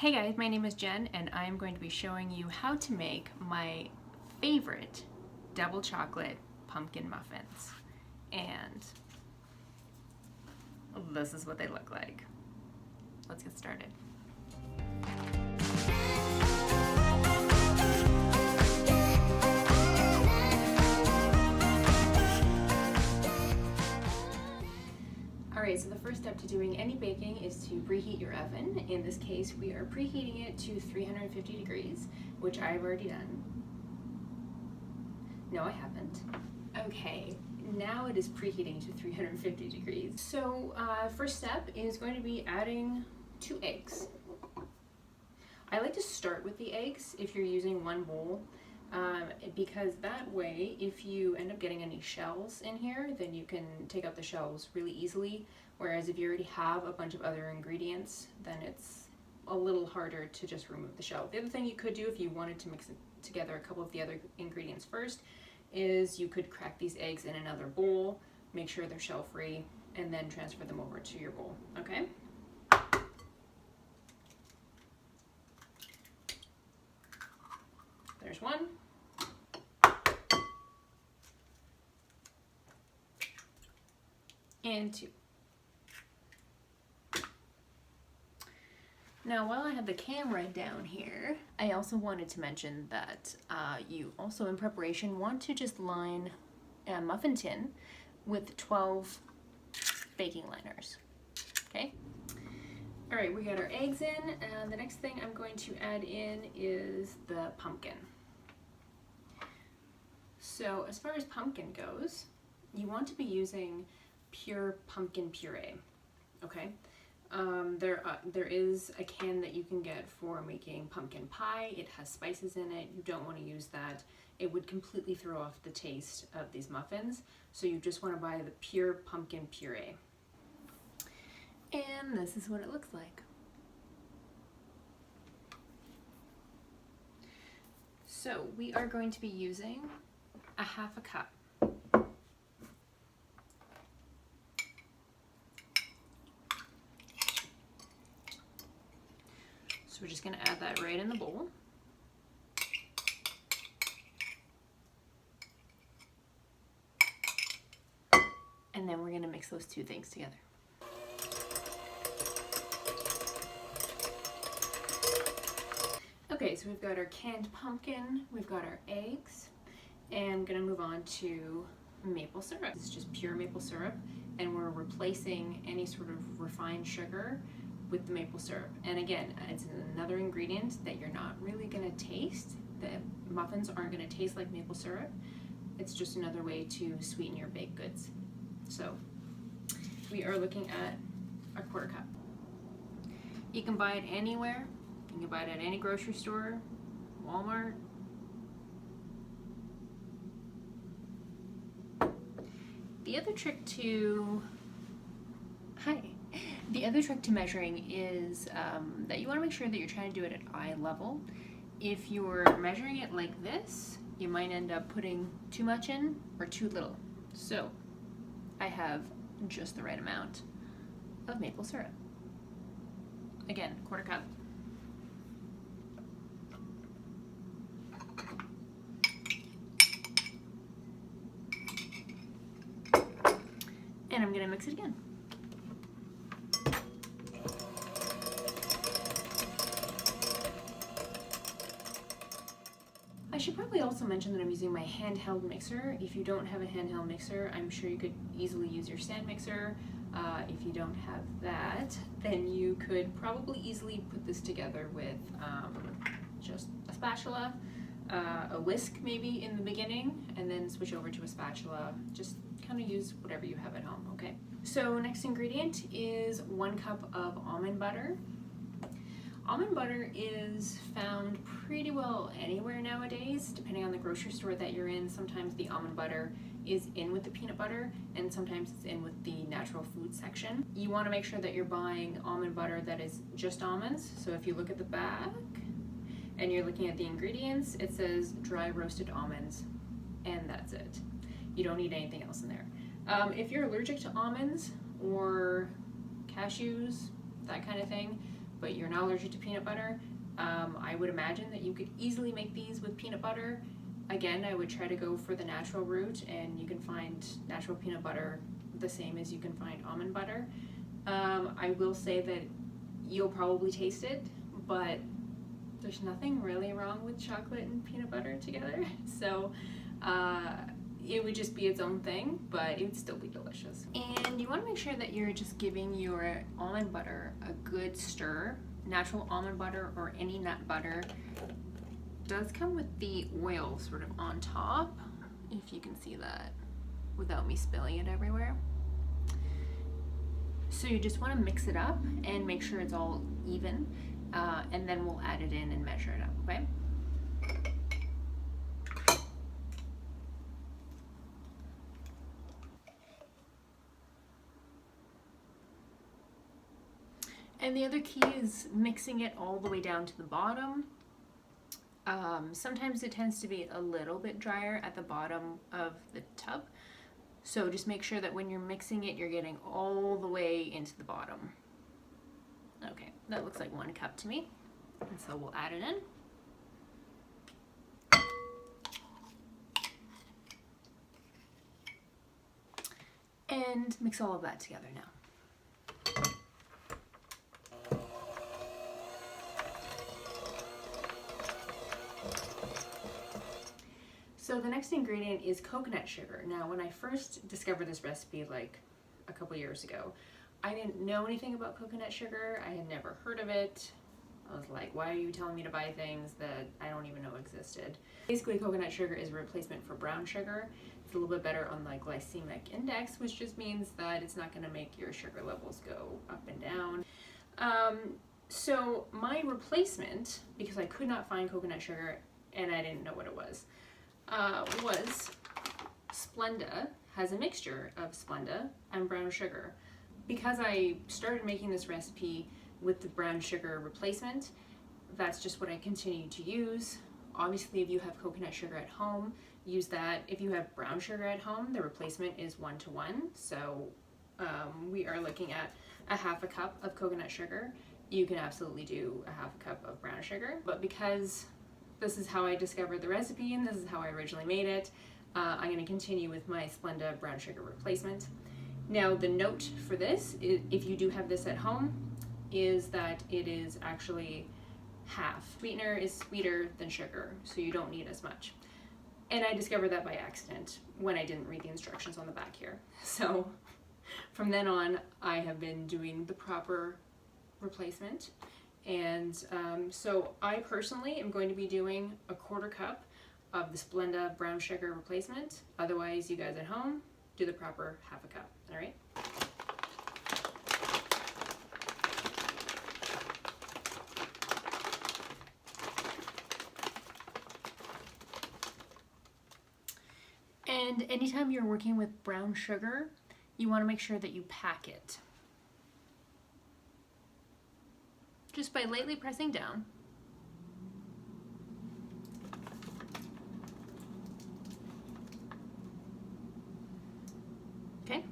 Hey guys, my name is Jen and I'm going to be showing you how to make my favorite double chocolate pumpkin muffins. And this is what they look like. Let's get started. Alright, so the first step to doing any baking is to preheat your oven. In this case, we are preheating it to 350 degrees, which I've already done. No, I haven't. Okay, now it is preheating to 350 degrees. So, first step is going to be adding 2 eggs. I like to start with the eggs if you're using one bowl. Because that way, if you end up getting any shells in here, then you can take out the shells really easily. Whereas if you already have a bunch of other ingredients, then it's a little harder to just remove the shell. The other thing you could do if you wanted to mix together a couple of the other ingredients first is you could crack these eggs in another bowl, make sure they're shell free, and then transfer them over to your bowl, okay? There's one. And 2. Now, while I have the camera down here, I also wanted to mention that you also, in preparation, want to just line a muffin tin with 12 baking liners, okay? All right, we got our eggs in, and the next thing I'm going to add in is the pumpkin. So as far as pumpkin goes, you want to be using pure pumpkin puree, okay? There is a can that you can get for making pumpkin pie. It has spices in it. You don't want to use that. It would completely throw off the taste of these muffins. So you just want to buy the pure pumpkin puree. And this is what it looks like. So we are going to be using a half a cup. So we're just going to add that right in the bowl. And then we're going to mix those two things together. Okay, so we've got our canned pumpkin, we've got our eggs, and I'm going to move on to maple syrup. This is just pure maple syrup, and we're replacing any sort of refined sugar with the maple syrup. And again, it's another ingredient that you're not really going to taste. The muffins aren't going to taste like maple syrup. It's just another way to sweeten your baked goods. So we are looking at a quarter cup. You can buy it anywhere. You can buy it at any grocery store, Walmart. The other trick to measuring is that you want to make sure that you're trying to do it at eye level. If you're measuring it like this, you might end up putting too much in or too little. So I have just the right amount of maple syrup. Again, quarter cup. And I'm going to mix it again. I should probably also mention that I'm using my handheld mixer. If you don't have a handheld mixer, I'm sure you could easily use your stand mixer. If you don't have that, then you could probably easily put this together with just a spatula, a whisk maybe in the beginning, and then switch over to a spatula. Just kind of use whatever you have at home, okay? So next ingredient is 1 cup of almond butter. Almond butter is found pretty well anywhere nowadays, depending on the grocery store that you're in. Sometimes the almond butter is in with the peanut butter, and sometimes it's in with the natural food section. You want to make sure that you're buying almond butter that is just almonds. So if you look at the back and you're looking at the ingredients, it says dry roasted almonds, and that's it. You don't need anything else in there. If you're allergic to almonds or cashews, that kind of thing, but you're not allergic to peanut butter, I would imagine that you could easily make these with peanut butter. Again, I would try to go for the natural route, and you can find natural peanut butter the same as you can find almond butter. I will say that you'll probably taste it, but there's nothing really wrong with chocolate and peanut butter together. So it would just be its own thing, but it would still be delicious. And you want to make sure that you're just giving your almond butter a good stir. Natural almond butter or any nut butter does come with the oil sort of on top, if you can see that without me spilling it everywhere. So you just want to mix it up and make sure it's all even, and then we'll add it in and measure it up, okay? And the other key is mixing it all the way down to the bottom. Sometimes it tends to be a little bit drier at the bottom of the tub. So just make sure that when you're mixing it, you're getting all the way into the bottom. Okay, that looks like 1 cup to me. And so we'll add it in. And mix all of that together now. So the next ingredient is coconut sugar. Now, when I first discovered this recipe like a couple years ago, I didn't know anything about coconut sugar. I had never heard of it. I was like, why are you telling me to buy things that I don't even know existed? Basically, coconut sugar is a replacement for brown sugar. It's a little bit better on the glycemic index, which just means that it's not going to make your sugar levels go up and down. So my replacement, because I could not find coconut sugar and I didn't know what it was Splenda. Has a mixture of Splenda and brown sugar. Because I started making this recipe with the brown sugar replacement, that's just what I continue to use. Obviously, if you have coconut sugar at home, use that. If you have brown sugar at home, the replacement is 1-to-1. So we are looking at a 1/2 cup of coconut sugar. You can absolutely do a 1/2 cup of brown sugar. But because this is how I discovered the recipe and this is how I originally made it, I'm going to continue with my Splenda brown sugar replacement. Now, the note for this, if you do have this at home, is that it is actually half. Sweetener is sweeter than sugar, so you don't need as much. And I discovered that by accident when I didn't read the instructions on the back here. So from then on, I have been doing the proper replacement. And so I personally am going to be doing a 1/4 cup of the Splenda brown sugar replacement. Otherwise, you guys at home, do the proper 1/2 cup, all right? And anytime you're working with brown sugar, you want to make sure that you pack it. Just by lightly pressing down. Okay.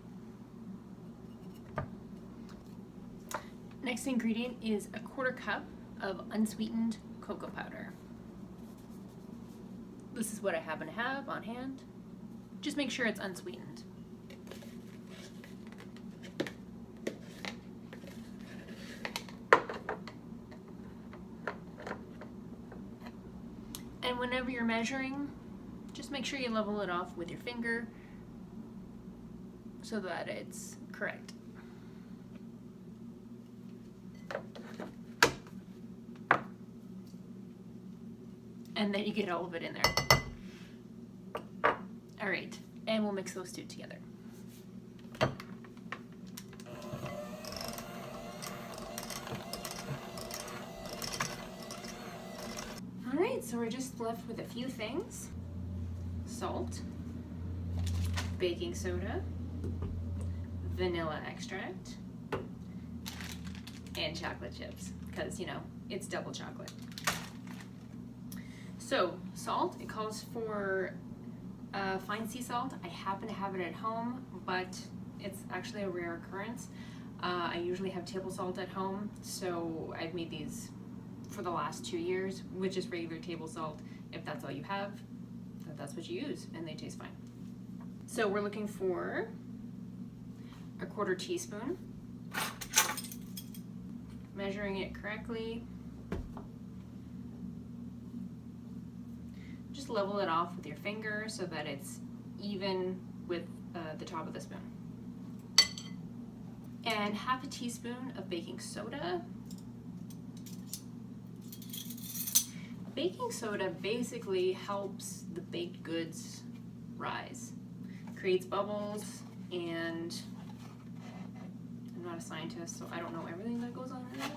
Next ingredient is a 1/4 cup of unsweetened cocoa powder. This is what I happen to have on hand. Just make sure it's unsweetened. And whenever you're measuring, just make sure you level it off with your finger so that it's correct. And then you get all of it in there. All right, and we'll mix those two together. All right, so we're just left with a few things. Salt, baking soda, vanilla extract, and chocolate chips, because, you know, it's double chocolate. So, salt, it calls for fine sea salt. I happen to have it at home, but it's actually a rare occurrence. I usually have table salt at home, so I've made these for the last 2 years with just regular table salt. If that's all you have, that's what you use, and they taste fine. So we're looking for a 1/4 teaspoon, measuring it correctly. Just level it off with your finger so that it's even with the top of the spoon. And 1/2 teaspoon of baking soda. Baking soda basically helps the baked goods rise, creates bubbles, and I'm not a scientist, so I don't know everything that goes on in it,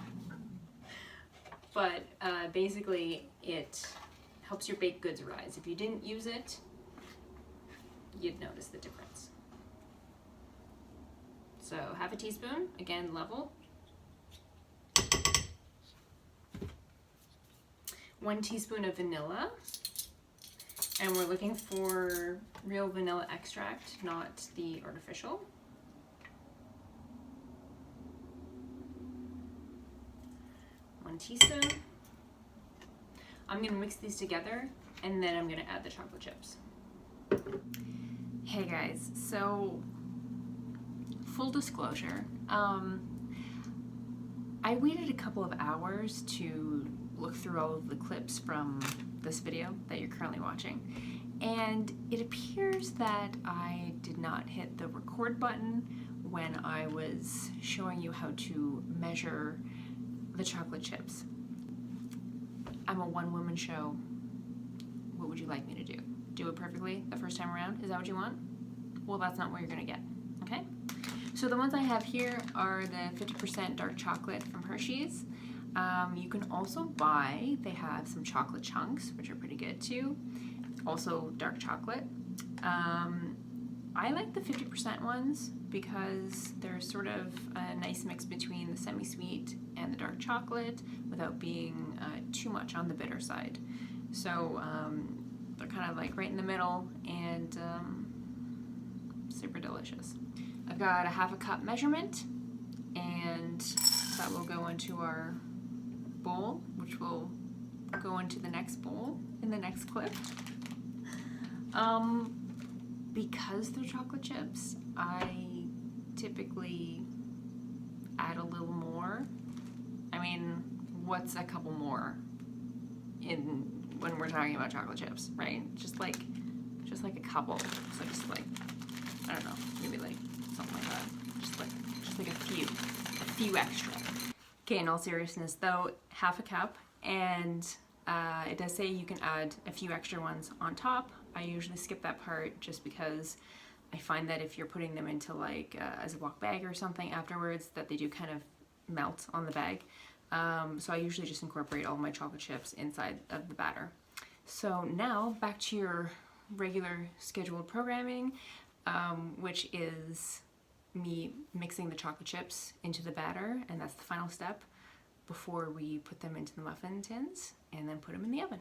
but basically it helps your baked goods rise. If you didn't use it, you'd notice the difference. So 1/2 teaspoon, again level. 1 teaspoon of vanilla, and we're looking for real vanilla extract, not the artificial. 1 teaspoon. I'm gonna mix these together, and then I'm gonna add the chocolate chips. Hey guys, so full disclosure, I waited a couple of hours to look through all of the clips from this video that you're currently watching, and it appears that I did not hit the record button when I was showing you how to measure the chocolate chips. I'm a one-woman show. What would you like me to do? Do it perfectly the first time around? Is that what you want? Well, that's not what you're gonna get, okay? So the ones I have here are the 50% dark chocolate from Hershey's. You can also buy, they have some chocolate chunks, which are pretty good too. Also dark chocolate. I like the 50% ones because they're sort of a nice mix between the semi-sweet and the dark chocolate without being too much on the bitter side. So they're kind of like right in the middle and super delicious. I've got a 1/2 cup measurement, and that will go into our bowl, which will go into the next bowl in the next clip. Because they're chocolate chips, I typically add a little more. I mean, what's a couple more when we're talking about chocolate chips, right? Just like a couple. So just like, I don't know, maybe like something like that. Just like a few extra. Okay, in all seriousness though, 1/2 cup, and it does say you can add a few extra ones on top. I usually skip that part just because I find that if you're putting them into like a Ziploc bag or something afterwards, that they do kind of melt on the bag. So I usually just incorporate all of my chocolate chips inside of the batter. So now back to your regular scheduled programming, which is me mixing the chocolate chips into the batter, and that's the final step before we put them into the muffin tins and then put them in the oven.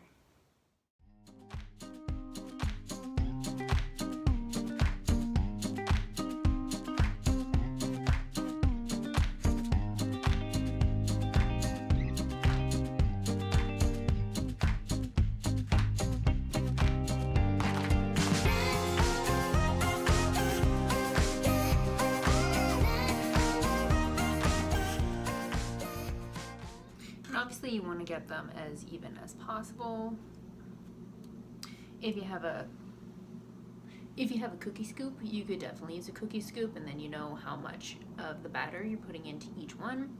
Obviously you want to get them as even as possible. If you have a cookie scoop, you could definitely use a cookie scoop, and then you know how much of the batter you're putting into each one.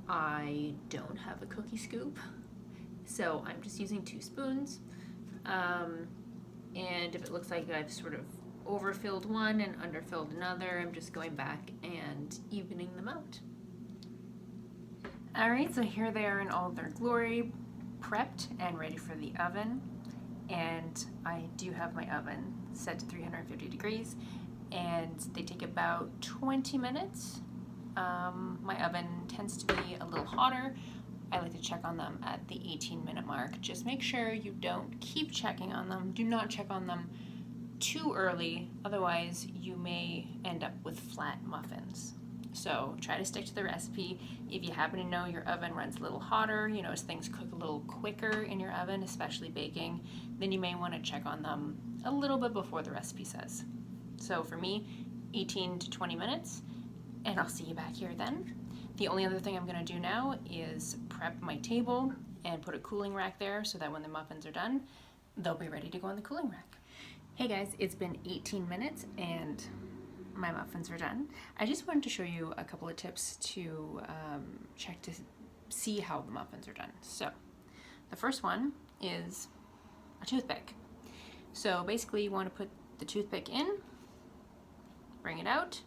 I don't have a cookie scoop, so I'm just using 2 spoons. And if it looks like I've sort of overfilled one and underfilled another, I'm just going back and evening them out. Alright, so here they are in all their glory, prepped and ready for the oven. And I do have my oven set to 350 degrees, and they take about 20 minutes. My oven tends to be a little hotter. I like to check on them at the 18-minute mark. Just make sure you don't keep checking on them. Do not check on them too early, otherwise you may end up with flat muffins. So try to stick to the recipe. If you happen to know your oven runs a little hotter, you notice things cook a little quicker in your oven, especially baking, then you may want to check on them a little bit before the recipe says. So for me, 18 to 20 minutes, and I'll see you back here then. The only other thing I'm going to do now is prep my table and put a cooling rack there so that when the muffins are done, they'll be ready to go on the cooling rack. Hey guys, it's been 18 minutes and my muffins are done. I just wanted to show you a couple of tips to check to see how the muffins are done. So the first one is a toothpick. So basically you want to put the toothpick in, bring it out.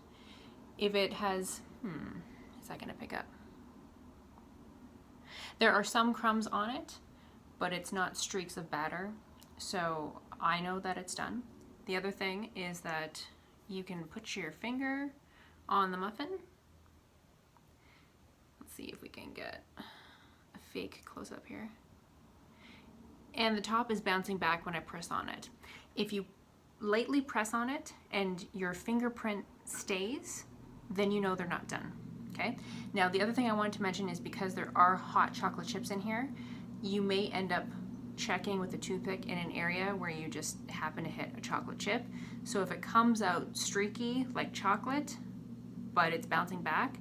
If it has, is that gonna pick up? There are some crumbs on it, but it's not streaks of batter. So I know that it's done. The other thing is that you can put your finger on the muffin. Let's see if we can get a fake close up here. And the top is bouncing back when I press on it. If you lightly press on it and your fingerprint stays, then you know they're not done, okay? Now the other thing I wanted to mention is because there are hot chocolate chips in here, you may end up checking with the toothpick in an area where you just happen to hit a chocolate chip. So if it comes out streaky like chocolate, but it's bouncing back,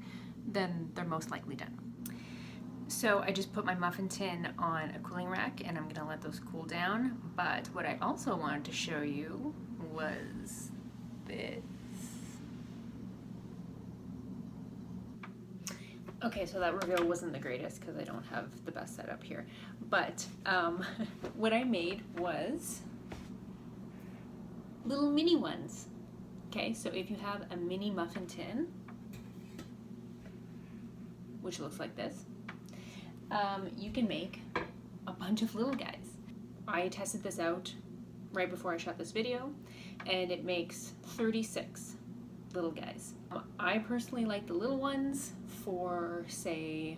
then they're most likely done. So I just put my muffin tin on a cooling rack and I'm gonna let those cool down. But what I also wanted to show you was this. Okay, so that reveal wasn't the greatest because I don't have the best setup here. But what I made was little mini ones. Okay, so if you have a mini muffin tin, which looks like this, you can make a bunch of little guys. I tested this out right before I shot this video, and it makes 36 little guys. I personally like the little ones for, say,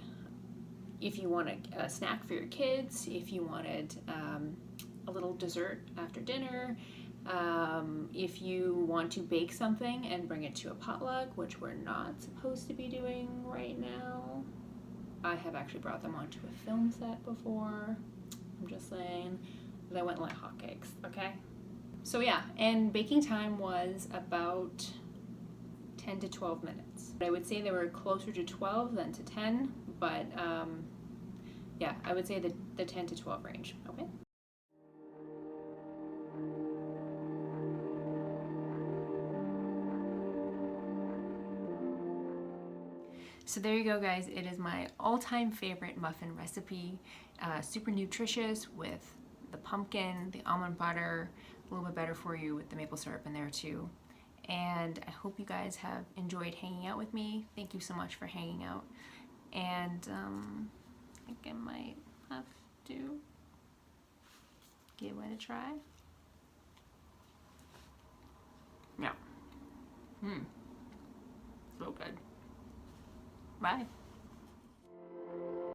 if you want a snack for your kids, if you wanted a little dessert after dinner, if you want to bake something and bring it to a potluck, which we're not supposed to be doing right now. I have actually brought them onto a film set before. I'm just saying, they went like hotcakes, okay? So yeah, and baking time was about 10 to 12 minutes. I would say they were closer to 12 than to 10, but yeah, I would say the 10 to 12 range, okay? So there you go, guys. It is my all-time favorite muffin recipe. Super nutritious with the pumpkin, the almond butter, a little bit better for you with the maple syrup in there too. And I hope you guys have enjoyed hanging out with me. Thank you so much for hanging out. And I think I might have to give it a try. Yeah. So good. Bye.